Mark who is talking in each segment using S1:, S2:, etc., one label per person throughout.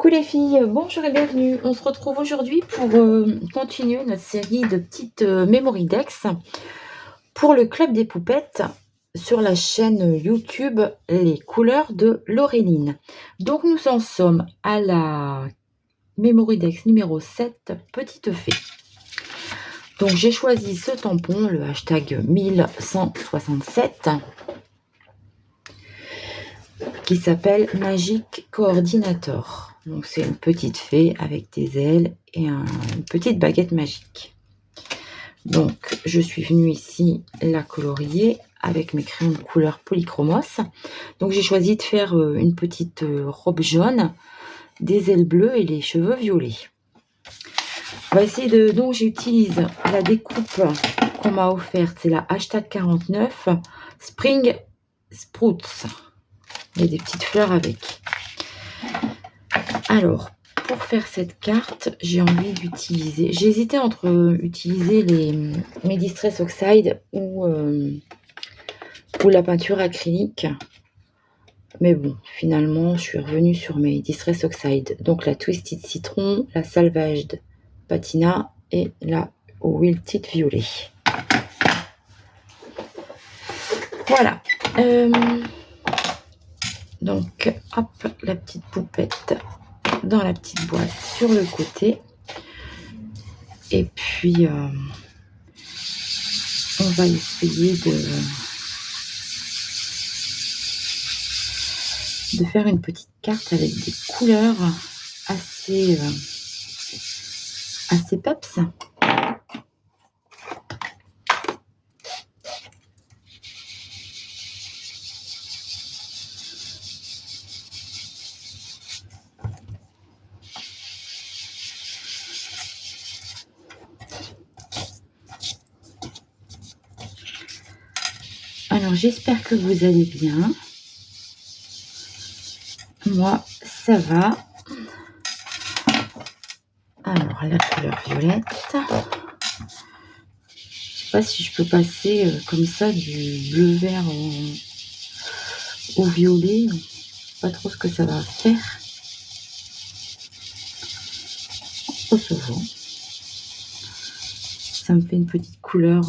S1: Coucou les filles, bonjour et bienvenue. On se retrouve aujourd'hui pour continuer notre série de petites Memory Dex pour le Club des Poupettes sur la chaîne YouTube Les Couleurs de Laureline. Donc nous en sommes à la Memory Dex numéro 7, Petite Fée. Donc j'ai choisi ce tampon, le hashtag 1167, qui s'appelle Magic Coordinator. Donc c'est une petite fée avec des ailes et une petite baguette magique. Donc je suis venue ici la colorier avec mes crayons de couleur polychromos. Donc j'ai choisi de faire une petite robe jaune, des ailes bleues et les cheveux violets. On va essayer de... Donc j'utilise la découpe qu'on m'a offerte, c'est la hashtag 49 Spring Sprouts. Il y a des petites fleurs avec. Alors, pour faire cette carte, j'ai envie d'utiliser... J'ai hésité entre utiliser mes Distress Oxide ou la peinture acrylique. Mais bon, finalement, je suis revenue sur mes Distress Oxide. Donc la Twisted Citron, la Salvaged Patina et la Wilted Violet. Voilà. Donc, hop, la petite poupette dans la petite boîte sur le côté. Et puis, on va essayer de faire une petite carte avec des couleurs assez peps. Alors, j'espère que vous allez bien. Moi, ça va. Alors, la couleur violette. Je sais pas si je peux passer comme ça du bleu vert au violet. Je sais pas trop ce que ça va faire. Recevons. Ça me fait une petite couleur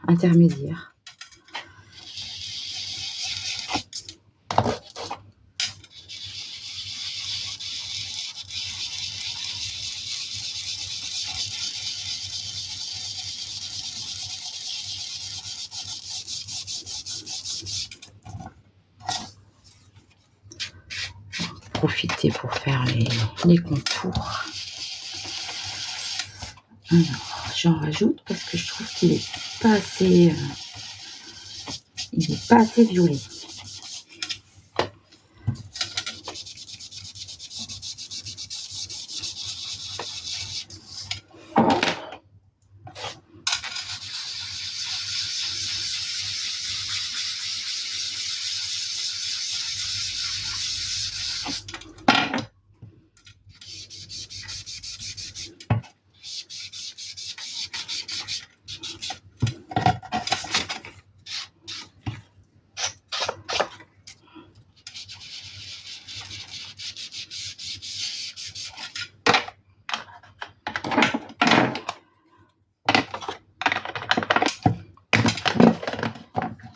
S1: intermédiaire. Profiter pour faire les contours. Alors, j'en rajoute parce que je trouve qu'il est pas assez violet.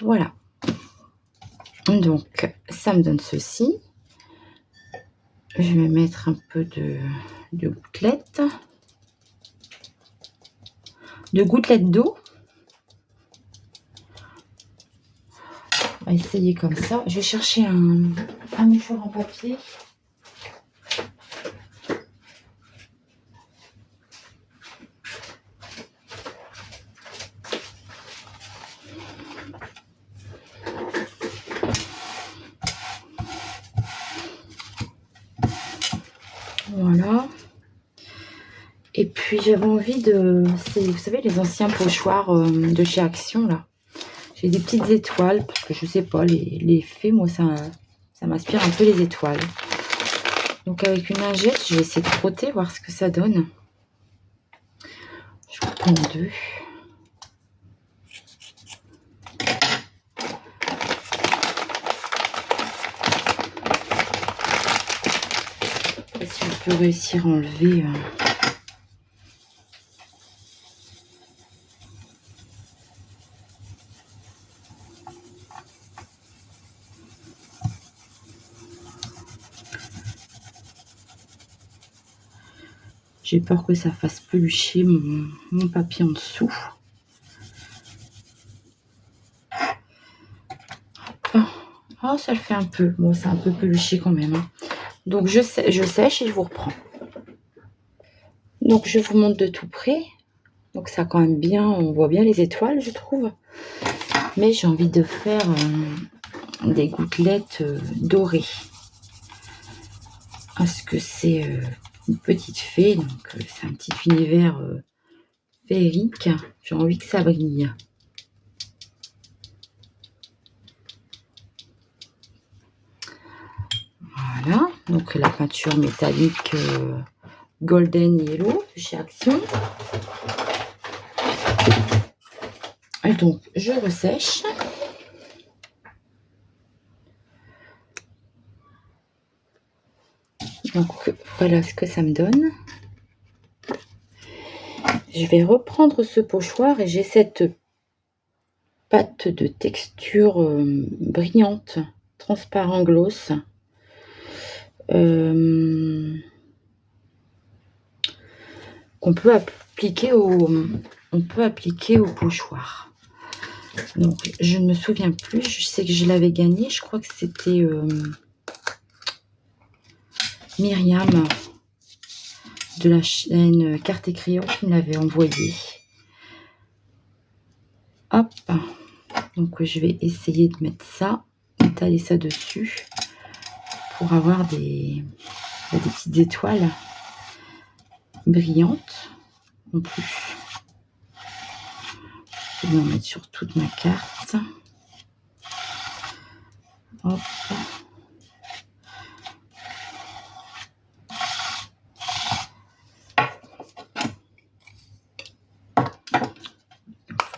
S1: Voilà. Donc, ça me donne ceci. Je vais mettre un peu de gouttelettes. De gouttelettes d'eau. On va essayer comme ça. Je vais chercher un mouchoir en papier. Voilà. Et puis j'avais envie de... Vous savez, les anciens pochoirs de chez Action, là. J'ai des petites étoiles, parce que je sais pas, les fées, moi, ça m'inspire un peu les étoiles. Donc avec une lingette, je vais essayer de frotter, voir ce que ça donne. Je prends deux. peux réussir à enlever. J'ai peur que ça fasse pelucher mon papier en dessous. Oh, ça le fait un peu. Bon, c'est un peu peluché quand même. Hein. Donc, je sèche et je vous reprends. Donc, je vous montre de tout près. Donc, ça quand même bien. On voit bien les étoiles, je trouve. Mais j'ai envie de faire des gouttelettes dorées. Parce que c'est une petite fée. Donc, c'est un petit univers féerique. J'ai envie que ça brille. Voilà, donc la peinture métallique Golden Yellow de chez Action. Et donc, je ressèche. Donc, voilà ce que ça me donne. Je vais reprendre ce pochoir et j'ai cette pâte de texture brillante, transparent gloss. Qu'on peut appliquer au pochoir. Donc, je ne me souviens plus. Je sais que je l'avais gagné. Je crois que c'était Myriam de la chaîne Carte et Crayon qui me l'avait envoyé. Hop. Donc, je vais essayer de mettre ça, d'étaler ça dessus pour avoir des petites étoiles brillantes en plus. Je vais en mettre sur toute ma carte. Hop.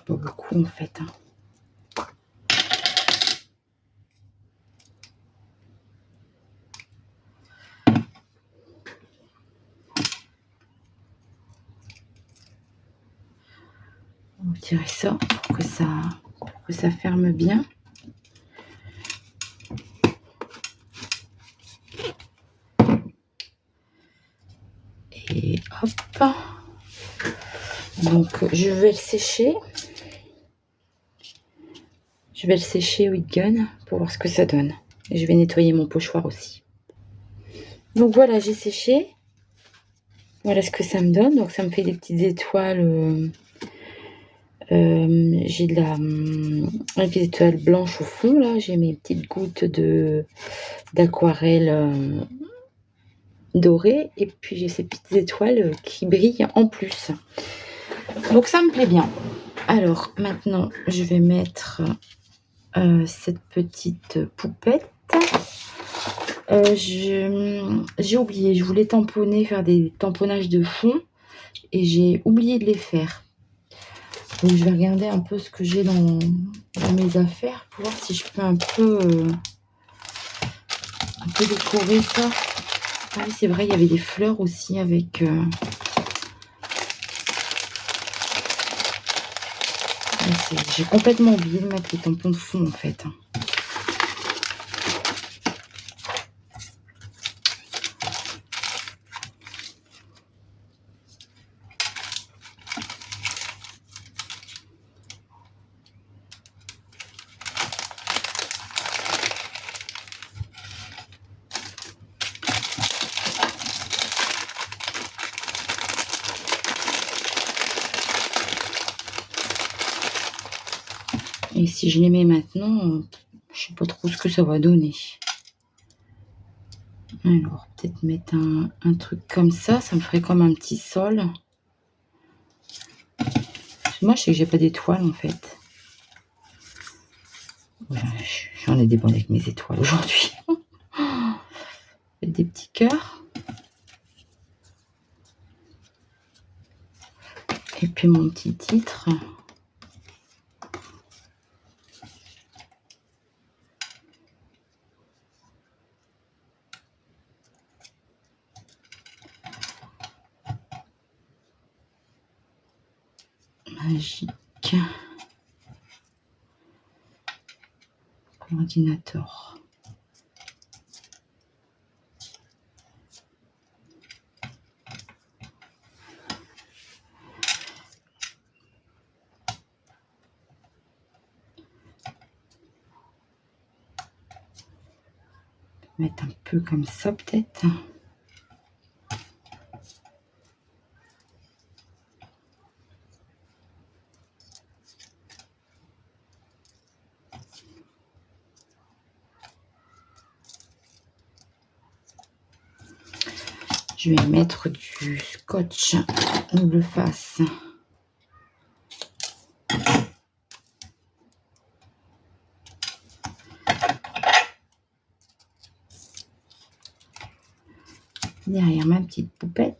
S1: Pas beaucoup en fait. Hein. On va tirer ça pour que ça ferme bien. Et hop. Donc je vais le sécher. Je vais le sécher au heat gun pour voir ce que ça donne. Et je vais nettoyer mon pochoir aussi. Donc voilà, j'ai séché. Voilà ce que ça me donne. Donc ça me fait des petites étoiles. J'ai des étoiles blanches au fond. Là, j'ai mes petites gouttes d'aquarelle dorée. Et puis j'ai ces petites étoiles qui brillent en plus. Donc ça me plaît bien. Alors maintenant, je vais mettre cette petite poupette. J'ai oublié, je voulais tamponner, faire des tamponnages de fond et j'ai oublié de les faire. Donc je vais regarder un peu ce que j'ai dans mes affaires pour voir si je peux un peu décorer ça. Ah oui, c'est vrai, il y avait des fleurs aussi avec... J'ai complètement oublié de mettre les tampons de fond en fait. Et si je les mets maintenant, je sais pas trop ce que ça va donner. Alors, peut-être mettre un truc comme ça me ferait comme un petit sol. Moi, je sais que j'ai pas d'étoiles en fait. J'en ai des bonnes avec mes étoiles aujourd'hui. Des petits cœurs. Et puis mon petit titre. Magic Coordinator. Mettre un peu comme ça peut-être. Je vais mettre du scotch double face. Derrière ma petite poupette.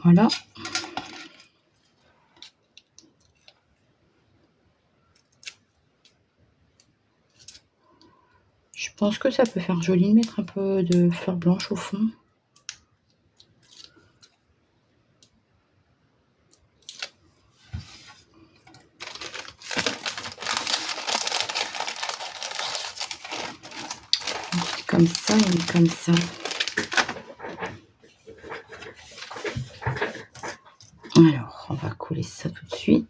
S1: Voilà. Je pense que ça peut faire joli de mettre un peu de fleurs blanches au fond. Comme ça et comme ça. Alors, on va coller ça tout de suite.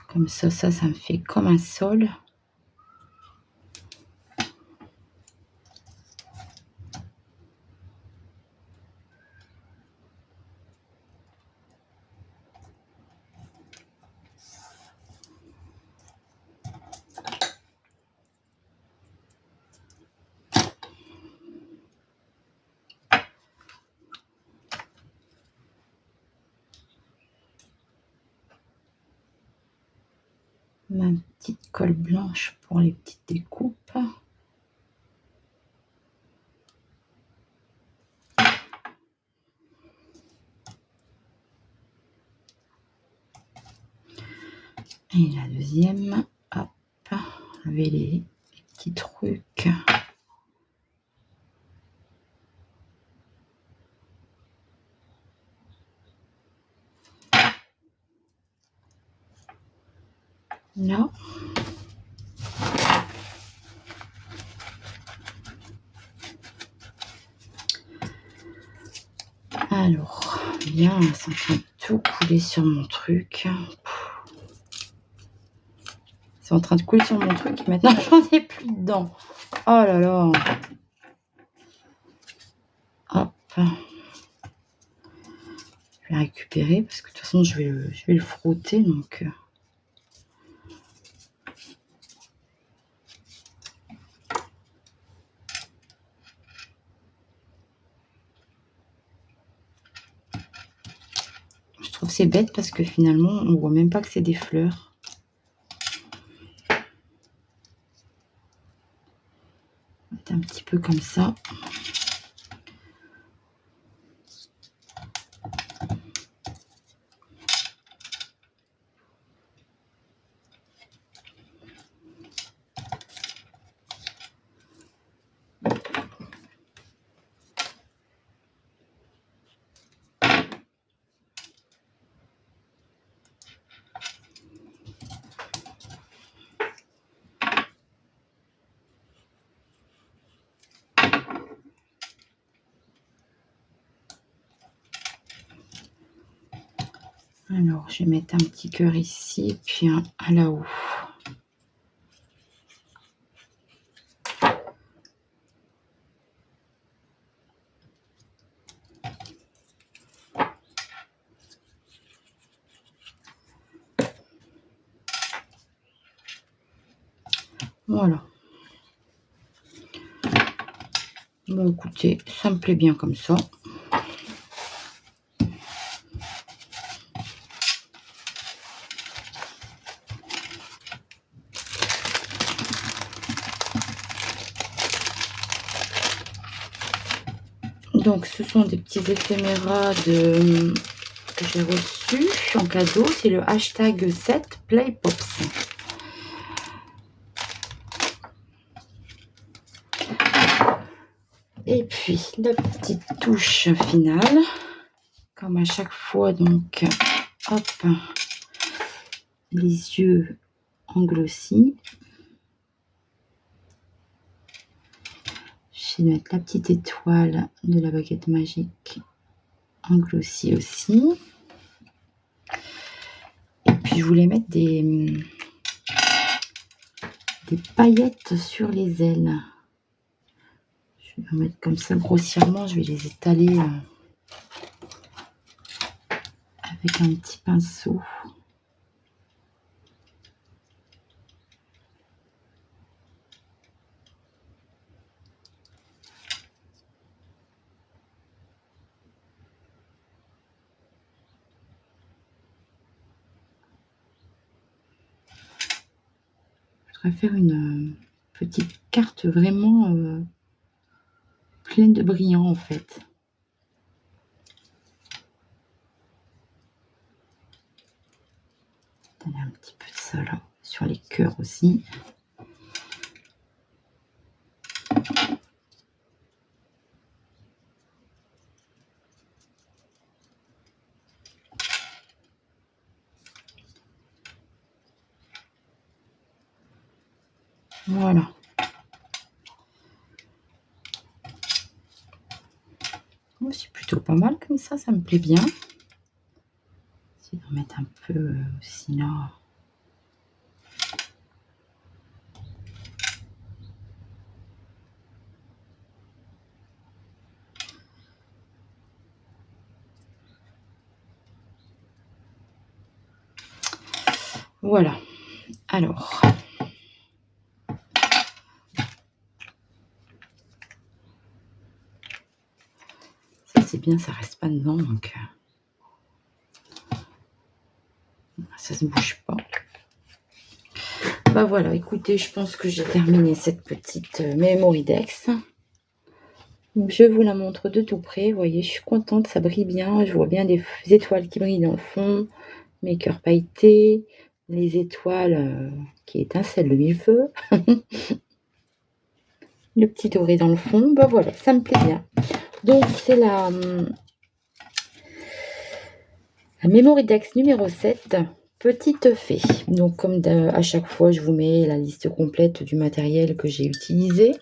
S1: Comme ça me fait comme un sol. Ma petite colle blanche pour les petites découpes. Et la deuxième, hop, avec les petits trucs. Là. Alors, bien, c'est en train de tout couler sur mon truc. C'est en train de couler sur mon truc et maintenant j'en ai plus dedans. Oh là là. Hop. Je vais récupérer parce que de toute façon je vais le frotter donc. Je trouve c'est bête parce que finalement on voit même pas que c'est des fleurs. Un petit peu comme ça. Alors, je vais mettre un petit cœur ici, puis un là-haut. Voilà. Bon, écoutez, ça me plaît bien comme ça. Donc, ce sont des petits éphéméras que j'ai reçus en cadeau. C'est le hashtag 7 Playpops. Et puis, la petite touche finale. Comme à chaque fois, donc, hop, les yeux en glossy. Je vais mettre la petite étoile de la baguette magique en glossy aussi. Et puis je voulais mettre des paillettes sur les ailes. Je vais en mettre comme ça grossièrement. Je vais les étaler avec un petit pinceau. Je voudrais faire une petite carte vraiment pleine de brillants en fait. Donner un petit peu de ça là, sur les cœurs aussi. Voilà. Oh, c'est plutôt pas mal comme ça me plaît bien. Je vais en mettre un peu aussi là. Voilà. Alors. Ça c'est bien, ça reste pas dedans donc. Ça se bouge pas. Bah voilà, écoutez, je pense que j'ai terminé cette petite Mémoridex. Je vous la montre de tout près. Vous voyez, je suis contente, ça brille bien. Je vois bien des étoiles qui brillent dans le fond, mes cœurs pailletés, les étoiles qui étincellent de mille feux. Le petit doré dans le fond. Bah voilà, ça me plaît bien. Donc, c'est la Mémoridex numéro 7. Petite fée. Donc comme à chaque fois, je vous mets la liste complète du matériel que j'ai utilisé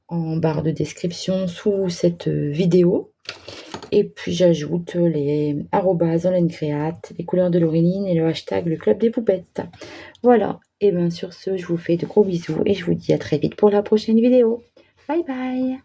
S1: en barre de description sous cette vidéo. Et puis j'ajoute les @olencreate, les couleurs de l'Auréline et le hashtag le club des poupettes. Voilà. Et bien sur ce, je vous fais de gros bisous et je vous dis à très vite pour la prochaine vidéo. Bye bye.